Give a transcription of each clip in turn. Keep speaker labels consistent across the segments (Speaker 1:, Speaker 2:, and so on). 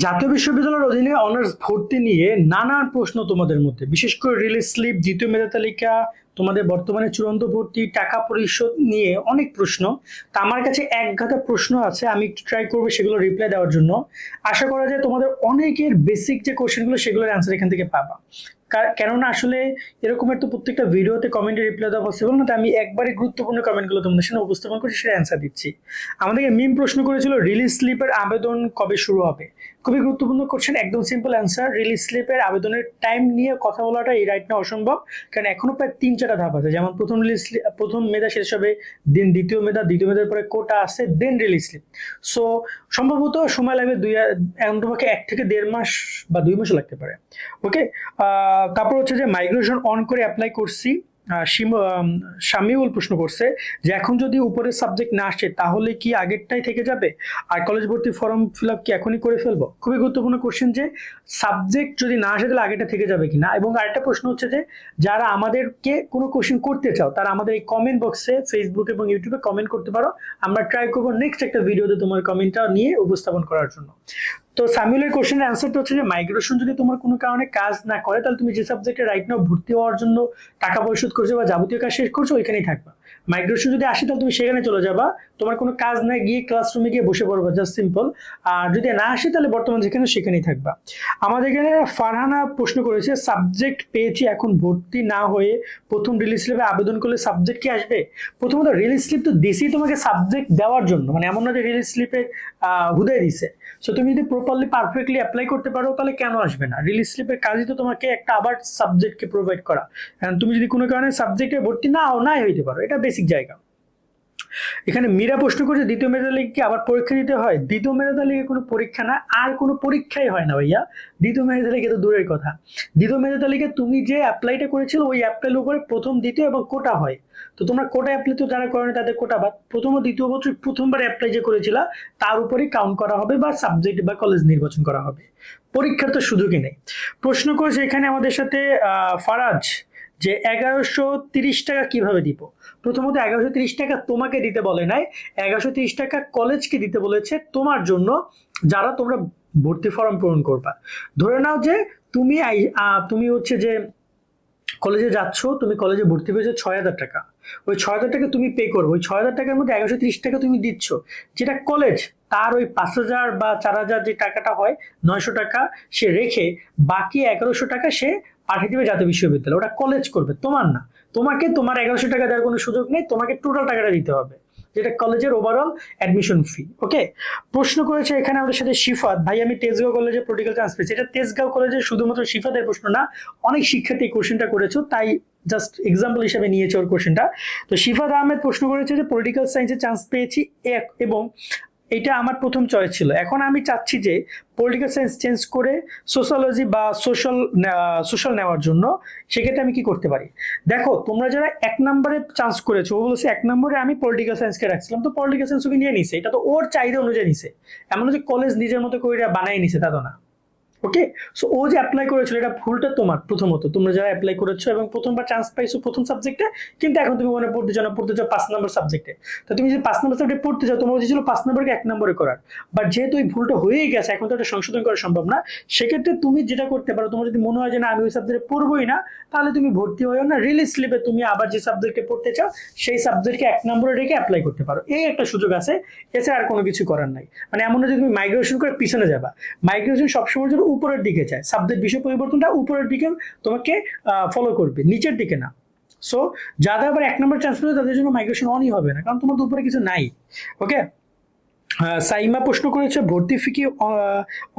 Speaker 1: জাতীয় বিশ্ববিদ্যালয়ের অধীনে অনার্স ভর্তি নিয়ে নানান প্রশ্ন তোমাদের মধ্যে, বিশেষ করে রিলিজ স্লিপ, দ্বিতীয় মেধা তালিকা, তোমাদের বর্তমানে চূড়ান্ত ভর্তি, টাকা পরিশোধ নিয়ে অনেক প্রশ্ন। তা আমার কাছে এক গাদা প্রশ্ন আছে, আমি একটু ট্রাই করবো সেগুলো রিপ্লাই দেওয়ার জন্য। আশা করা যায় তোমাদের অনেকের বেসিক যে কোশ্চেনগুলো সেগুলোর অ্যান্সার এখান থেকে পাবা। কেননা আসলে এরকমের তো প্রত্যেকটা ভিডিওতে কমেন্টে রিপ্লাই দেওয়া পসিবল না, তাই আমি একবারে গুরুত্বপূর্ণ কমেন্টগুলো তোমাদের সামনে উপস্থাপন করছি, সেটা অ্যান্সার দিচ্ছি। আমাদেরকে মিম প্রশ্ন করেছিল রিলিজ স্লিপের আবেদন কবে শুরু হবে। খুবই গুরুত্বপূর্ণ কোশ্চেন, একদম সিম্পল অ্যান্সার। রিলিজ স্লিপের আবেদনের টাইম নিয়ে কথা বলাটা এই রাইট না অসম্ভব, কারণ এখনো প্রায় 3-4টা ধাপ আছে। যেমন প্রথম মেধা শেষ হবে, দেন দ্বিতীয় মেধা, দ্বিতীয় মেধার পরে কোটা আছে, দেন রিলিজ স্লিপ। সো সম্ভবত সময় লাগবে এখন তোমাকে 1 থেকে 1.5 মাস বা 2 মাসও লাগতে পারে। ওকে, তারপর হচ্ছে যে মাইগ্রেশন অন করে অ্যাপ্লাই করছি। শামিউল প্রশ্ন করছে যে এখন যদি উপরের সাবজেক্ট না আসে তাহলে কি আগেরটাই থেকে যাবে, আর কলেজ ভর্তি ফর্ম ফিল আপ কি এখনই করে ফেলবো। খুবই গুরুত্বপূর্ণ কোশ্চেন যে সাবজেক্ট যদি না আসে তাহলে আগেটা থেকে যাবে কিনা। এবং আরেকটা প্রশ্ন হচ্ছে যে যারা আমাদেরকে কোনো কোশ্চেন করতে চাও তারা আমাদের এই কমেন্ট বক্সে ফেসবুক এবং ইউটিউবে কমেন্ট করতে পারো। আমরা ট্রাই করবো নেক্সট একটা ভিডিওতে তোমার কমেন্টটা নিয়ে উপস্থাপন করার জন্য। তো সামিউলের কোশ্চেনের অ্যান্সারটা হচ্ছে যে মাইগ্রেশন যদি তোমার কোনো কারণে কাজ না করে তাহলে তুমি যে সাবজেক্টে রাইট নাও ভর্তি হওয়ার জন্য টাকা পরিশোধ করছো বা যাবতীয় কাজ শেষ করছো ওইখানেই থাকবা। মাইগ্রেশন যদি আসে তাহলে তুমি সেখানে চলে যাবা, তোমার কোনো কাজ না গিয়ে ক্লাসরুমে গিয়ে বসে পড়বা, জাস্ট সিম্পল। আর যদি না আসে তাহলে বর্তমান যেখানে সেখানেই থাকবা। আমাদের এখানে ফারহানা প্রশ্ন করেছে সাবজেক্ট পেয়েছি এখন ভর্তি না হয়ে প্রথম রিলিজ স্লিপে আবেদন করলে সাবজেক্ট কি আসবে। প্রথমত রিলিজ স্লিপ তো দিছেই তোমাকে সাবজেক্ট দেওয়ার জন্য, মানে এমন না যে রিলিজ স্লিপে হুদায় দিছে। সো তুমি যদি প্রপারলি পারফেক্টলি অ্যাপ্লাই করতে পারো তাহলে কেন আসবে না। রিলিজ স্লিপের কাজই তো তোমাকে একটা আবার সাবজেক্টকে প্রোভাইড করা। তুমি যদি কোনো কারণে সাবজেক্টে ভর্তি নাই হইতে পারো, এটা বেসিক জায়গা। এখানে মীরা প্রশ্ন করছে দ্বিতীয় মেধা তালিকা আবার পরীক্ষা দিতে হয়। দ্বিতীয় মেধা তালিকা কোনো পরীক্ষা না, আর কোনো পরীক্ষাই হয় না ভাইয়া। দ্বিতীয় মেধা তালিকা তো দূরের কথা। দ্বিতীয় মেধা তালিকা তুমি যে অ্যাপ্লাইটা করেছিল ওই অ্যাপ্লাইয়ের উপরে প্রথম, দ্বিতীয় এবং কোটা হয়। তো তোমরা কোটা অ্যাপ্লাই তো যারা করেনি তাদের কোটা বাদ, প্রথম ও দ্বিতীয় বছর প্রথমবার অ্যাপ্লাই যে করেছিল তার উপরেই কাউন্ট করা হবে বা সাবজেক্ট বা কলেজ নির্বাচন করা হবে। পরীক্ষার তো সুযোগই নেই। প্রশ্ন করেছে এখানে আমাদের সাথে ফারাজ যে 1130 টাকা কিভাবে দিব। প্রথমত 1130 টাকা তোমাকে দিতে বলে নাই, 1130 টাকা কলেজকে দিতে বলেছে তোমার জন্য, যারা তোমরা ভর্তি ফর্ম পূরণ করবা। ধরে নাও যে তুমি হচ্ছে যে কলেজে যাচ্ছ, তুমি কলেজে ভর্তি পেয়েছো 6,000 টাকা। ওই 6,000 টাকা তুমি পে করবো, ওই 6,000 টাকার মধ্যে 1130 টাকা তুমি দিচ্ছ, যেটা কলেজ তার ওই 5,000 বা 4,000 যে টাকাটা হয় 900 টাকা সে রেখে বাকি 1100 টাকা সে পাঠিয়ে দিবে জাতীয় বিশ্ববিদ্যালয়। ওটা কলেজ করবে, তোমার না। তোমাকে তোমার 1100 টাকা দেওয়ার কোনো সুযোগ নেই, তোমাকে টোটাল টাকাটা দিতে হবে, যেটা কলেজের ওভারঅল অ্যাডমিশন ফি। ওকে, প্রশ্ন করেছে এখানে আমাদের সাথে শিফাত ভাই, আমি তেজগাঁও কলেজে পলিটিক্যাল সায়েন্স পেয়েছি। এটা তেজগাঁও কলেজের শুধুমাত্র শিফাতের প্রশ্ন না, অনেক শিক্ষার্থী এই কোশ্চেনটা করেছো, তাই জাস্ট এক্সাম্পল হিসেবে নিয়েছে ওর কোশ্চেনটা। তো শিফাত আহমেদ প্রশ্ন করেছে যে পলিটিক্যাল সায়েন্সে চান্স পেয়েছি এবং এটা আমার প্রথম চয়েস ছিল, এখন আমি চাচ্ছি যে পলিটিক্যাল সায়েন্স চেঞ্জ করে সোশ্যোলজি বা সোশ্যাল নেওয়ার জন্য। সেক্ষেত্রে আমি কি করতে পারি। দেখো, তোমরা যারা 1 নম্বরে চান্স করেছো, ও বলেছে 1 নম্বরে আমি পলিটিক্যাল সায়েন্সকে রাখছিলাম, তো পলিটিক্যাল সায়েন্স ওকে নিয়ে নিছে, এটা তো ওর চাহিদা অনুযায়ী নিছে। এমন যে কলেজ নিজের মতো করে বানাই নিছে তা তো না। ওকে, সো ও যে অ্যাপ্লাই করেছিল এটা ভুলটা তোমার। প্রথমত তোমরা যারা অ্যাপ্লাই করেছো এবং প্রথমবার চান্স পাইছো প্রথম সাবজেক্টে, কিন্তু এখন তুমি মনে পড়তে চাও 5 নম্বর সাবজেক্টে। তো তুমি যে 5 নম্বর সাবজেক্টে পড়তে চাও, তোমার উচিত ছিল 5 নম্বরকে 1 নম্বরে করার। বাট যেহেতু এই ভুলটা হয়েই গেছে, এখন তো এটা সংশোধন করা সম্ভব না। সেক্ষেত্রে তুমি যেটা করতে পারো, তোমার যদি মনে হয় যে না আমি ওই সাবজেক্টে পড়বোই না, তাহলে তুমি ভর্তি হয়েও না, রিলিজ স্লিপে তুমি আবার যে সাবজেক্টে পড়তে চাও সেই সাবজেক্টকে 1 নম্বরে রেখে অ্যাপ্লাই করতে পারো। এই একটা সুযোগ আছে, এছাড়া আর কোনো কিছু করার নাই। মানে এমন না যে তুমি মাইগ্রেশন করে পিছনে যাবা। মাইগ্রেশন সবসময় যদি উপরের দিকে যায়, সাবজেক্ট বিষয় পরিবর্তনটা উপরের দিকে তোমাকে ফলো করবে, নিচের দিকে না। সো যারা আবার 1 নম্বর চান্স পেলে তাদের জন্য মাইগ্রেশন অনই হবে না, কারণ তোমার তো উপরে কিছু নাই। ওকে, সাইমা প্রশ্ন করেছে ভর্তি ফি কি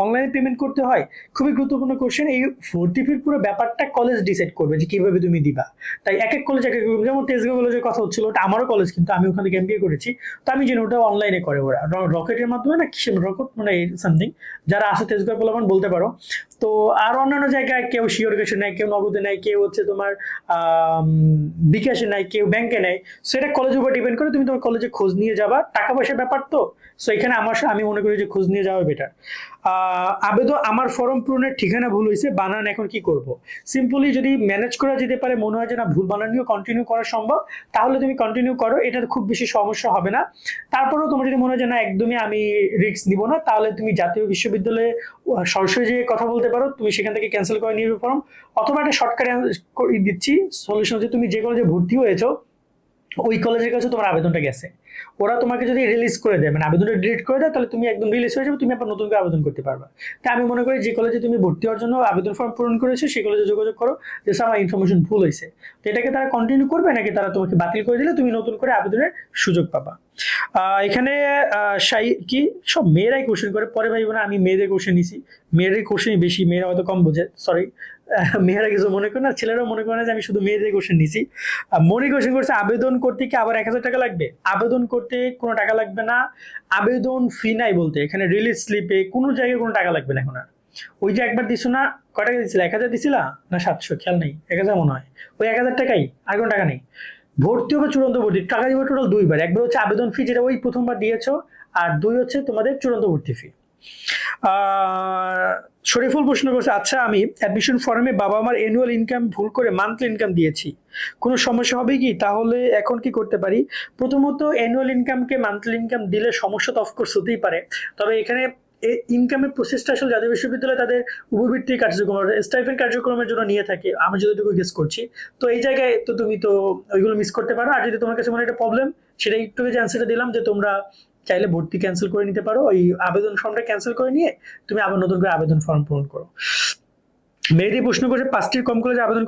Speaker 1: অনলাইনে পেমেন্ট করতে হয়। খুবই গুরুত্বপূর্ণ কোশ্চেন। এই ভর্তি ফির পুরো ব্যাপারটা কলেজ ডিসাইড করবে যে কিভাবে তুমি দিবা। তাই এক এক কলেজ এক এক, যেমন তেজগাঁও কলেজের কথা হচ্ছিল, ওটা আমারও কলেজ, কিন্তু আমি ওখানে এমবিএ করেছি, তো আমি জানি ওটা অনলাইনে করে ওরা রকেটের মাধ্যমে না, কি রকেট মানে সামথিং। যারা আছে তেজগাঁও পোলাপান বলতে পারো। তো আর অন্যান্য জায়গায় কেউ শিওর ক্যাশে নেয়, কেউ নগদে নেয়, কেউ হচ্ছে তোমার বিকাশে নেয়, কেউ ব্যাংকে নেয়। সেটা কলেজের উপর ডিপেন্ড করে, তুমি তোমার কলেজে খোঁজ নিয়ে যাবা, টাকা পয়সার ব্যাপার তো। সো এখানে আমি মনে করি যে খোঁজ নিয়ে যাওয়া বেটার। আবেদন আমার ফর্ম পূরণের ঠিকানা ভুল হয়েছে, বানান এখন কি করব? সিম্পলি যদি ম্যানেজ করা যেতে পারে, মনে হয় যে না ভুল বানান নিয়েও কন্টিনিউ করা সম্ভব, তাহলে তুমি কন্টিনিউ করো, এটা খুব বেশি সমস্যা হবে না। তারপরেও তোমার যদি মনে হয় যে না একদমই আমি রিস্ক নিব না, তাহলে তুমি জাতীয় বিশ্ববিদ্যালয়ে সরাসরি যে কথা বলতে পারো, তুমি সেখান থেকে ক্যান্সেল করে নিয়ে ফর্ম, অথবা একটা শর্টকাট দিচ্ছি সলিউশন, যে তুমি যে কলেজে ভর্তি হয়েছো ওই কলেজের কাছে তোমার আবেদনটা গেছে, ওরা তোমাকে যদি রিলিজ করে দেয়, মানে আবেদনটা ডিলিট করে দেয়, তাহলে তুমি একদম রিলিজ হয়ে যাবে, তুমি আবার নতুন করে আবেদন করতে পারবে। তাই আমি মনে করি যে কলেজে তুমি ভর্তি হওয়ার জন্য আবেদন ফর্ম পূরণ করেছো সেই কলেজে যোগাযোগ করো, যে স্যার আমার ইনফরমেশন ভুল হয়েছে। তো এটাকে তারা কন্টিনিউ করবে, নাকি তারা তোমাকে বাতিল করে দিলে তুমি নতুন করে আবেদনের সুযোগ পাবা। এখানে কি সব মেয়েরাই কোশ্চেন করে, পরে ভাই না আমি মেয়েদের কোশ্চেন নিছি, মেয়েদের কোশ্চেনই বেশি, মেয়েরা হয়তো কম বোঝে, সরি। মেয়েরা কিছু মনে করে না, ছেলেরাও মনে করে না যে আমি শুধু মেয়েদের কোশ্চেন নিছি। মনি কোশ্চেন করছে আবেদন করতে কি আবার 1,000 টাকা লাগবে? আবেদন করতে কোনো টাকা লাগবে না, আবেদন ফি নাই বলতে এখানে রিলিজ স্লিপে কোনো জায়গায় কোনো টাকা লাগবে না এখন আর। ওই যে একবার দিছো না, কয় টাকা দিছিলা? 1,000 দিছিলা না 700, খেয়াল নেই, 1,000 মনে হয়, ওই 1,000 টাকাই, আর কোনো টাকা নেই। ভর্তি হবে চূড়ান্ত ভর্তি, টাকা দিব টোটাল দুইবার, একবার হচ্ছে আবেদন ফি যেটা ওই প্রথমবার দিয়েছো, আর দুই হচ্ছে তোমাদের চূড়ান্ত ভর্তি ফি। শরীফুল প্রশ্ন করছে, আচ্ছা আমি অ্যাডমিশন ফর্মে বাবা মার অ্যানুয়াল ইনকাম ভুল করে মান্থলি ইনকাম দিয়েছি, কোনো সমস্যা হবে কি? তাহলে এখন কি করতে পারি? প্রথমত অ্যানুয়াল ইনকামকে মান্থলি ইনকাম দিলে সমস্যা তো অফকোর্স হতেই পারে, তবে এখানে ইনকামের প্রসেসটা আসলে জাতীয় বিশ্ববিদ্যালয় তাদের উপবৃত্তির কার্যক্রম, স্টাইপেন কার্যক্রমের জন্য নিয়ে থাকে, আমি যতটুকু গেস করছি। তো এই জায়গায় তো তুমি তো ওইগুলো মিস করতে পারো। আর যদি তোমার কাছে মনে একটা প্রবলেম, সেটা একটু যে অ্যান্সারটা দিলাম, যে তোমরা চাইলে ভর্তি ক্যান্সেল করে নিতে পারো, ওই আবেদন ফর্মটা ক্যান্সেল করে নিয়ে তুমি আবার নতুন করে আবেদন ফর্ম পূরণ করো। মেহেদি প্রশ্ন করছে 5টির কম কলেজে আবেদন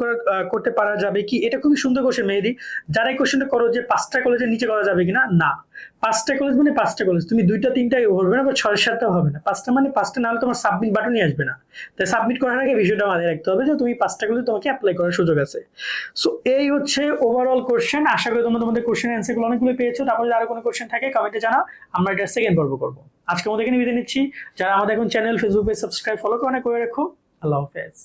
Speaker 1: করতে পারা যাবে কি? এটা খুবই সুন্দর কোশ্চেন মেহেদি। যারা এই কোশ্চেনটা করো যে 5টা কলেজের নিচে করা যাবে কিনা, না, 5টা কলেজ মানে 5টা কলেজ, তুমি 2টা 3টাই হবে না, বা 6-7টাও হবে না, 5টা মানে 5টা, না হলে তোমার সাবমিট বাটনই আসবে না। তাই সাবমিট করার আগে বিষয়টা মাথায় রাখতে হবে যে তুমি 5টা কলেজে তোমাকে অ্যাপ্লাই করার সুযোগ আছে। সো এই হচ্ছে ওভারঅল কোশ্চেন। আশা করি তোমরা তোমাদের কোশ্চেন অ্যান্সারগুলো অনেকগুলো পেয়েছো। তারপরে যদি আরো কোনো কোশ্চেন থাকে কমেন্টে জানাও, আমরা এটা সেকেন্ড পর্ব করবো। আজকে আমাদের এখানে বিদায় নিচ্ছি। যারা আমাদের এখন channel, Facebook page subscribe, follow করে রাখো। আল্লাহ হাফেজ।